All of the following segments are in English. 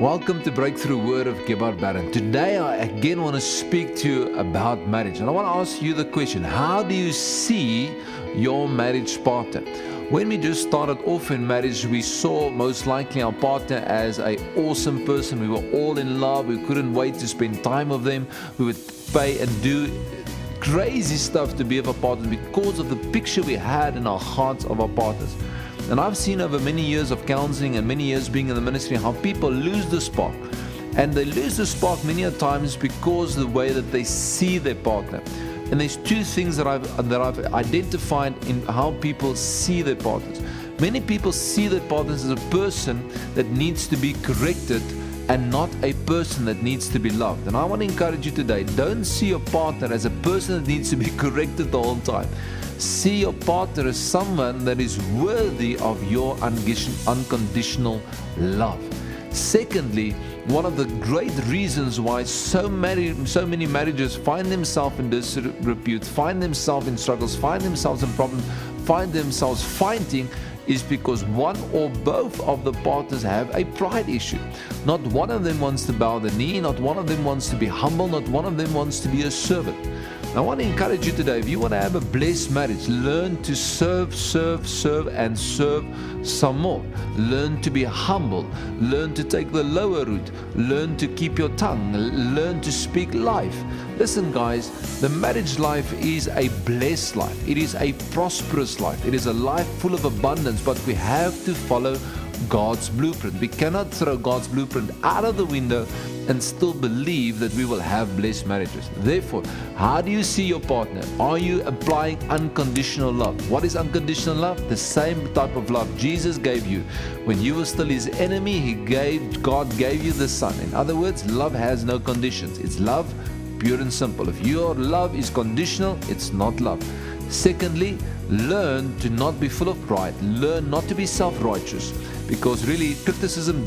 Welcome to Breakthrough Word of Gebhard Barron. Today I again want to speak to you about marriage. And I want to ask you the question, how do you see your marriage partner? When we just started off in marriage, we saw most likely our partner as an awesome person. We were all in love. We couldn't wait to spend time with them. We would pay and do crazy stuff to be with our partners because of the picture we had in our hearts of our partners. And I've seen over many years of counseling and many years being in the ministry how people lose the spark. And they lose the spark many a times because of the way that they see their partner. And there's two things that I've identified in how people see their partners. Many people see their partners as a person that needs to be corrected and not a person that needs to be loved. And I want to encourage you today, don't see your partner as a person that needs to be corrected the whole time. See your partner as someone that is worthy of your unconditional love. Secondly, one of the great reasons why so many marriages find themselves in disrepute, find themselves in struggles, find themselves in problems, find themselves fighting, is because one or both of the partners have a pride issue. Not one of them wants to bow the knee, not one of them wants to be humble, not one of them wants to be a servant. I want to encourage you today, if you want to have a blessed marriage, learn to serve, and serve some more. Learn to be humble. Learn to take the lower route. Learn to keep your tongue. Learn to speak life. Listen, guys, the marriage life is a blessed life. It is a prosperous life. It is a life full of abundance, but we have to follow God's blueprint. We cannot throw God's blueprint out of the window and still believe that we will have blessed marriages. Therefore, how do you see your partner? Are you applying unconditional love? What is unconditional love? The same type of love Jesus gave you. When you were still his enemy, God gave you the Son. In other words, love has no conditions. It's love, pure and simple. If your love is conditional, it's not love. Secondly, learn to not be full of pride. Learn not to be self-righteous. Because really, criticism,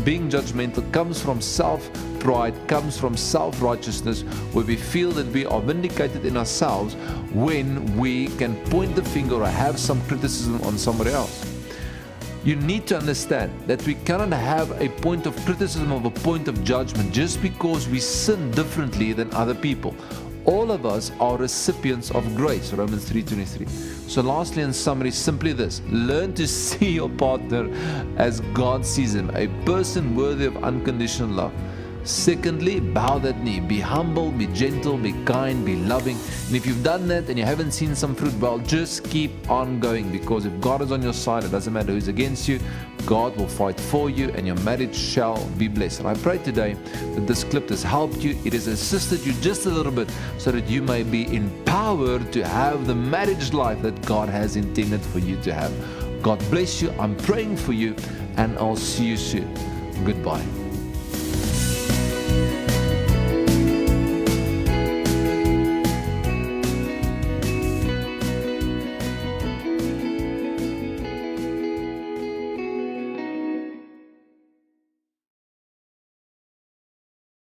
being judgmental comes from self-pride, comes from self-righteousness, where we feel that we are vindicated in ourselves when we can point the finger or have some criticism on somebody else. You need to understand that we cannot have a point of criticism or a point of judgment just because we sin differently than other people. All of us are recipients of grace, Romans 3:23. So lastly, in summary, simply this: learn to see your partner as God sees him, a person worthy of unconditional love. Secondly, bow that knee. Be humble, be gentle, be kind, be loving. And if you've done that and you haven't seen some fruit, well, just keep on going, because if God is on your side, it doesn't matter who's against you. God will fight for you and your marriage shall be blessed. And I pray today that this clip has helped you. It has assisted you just a little bit so that you may be empowered to have the marriage life that God has intended for you to have. God bless you. I'm praying for you, and I'll see you soon. Goodbye.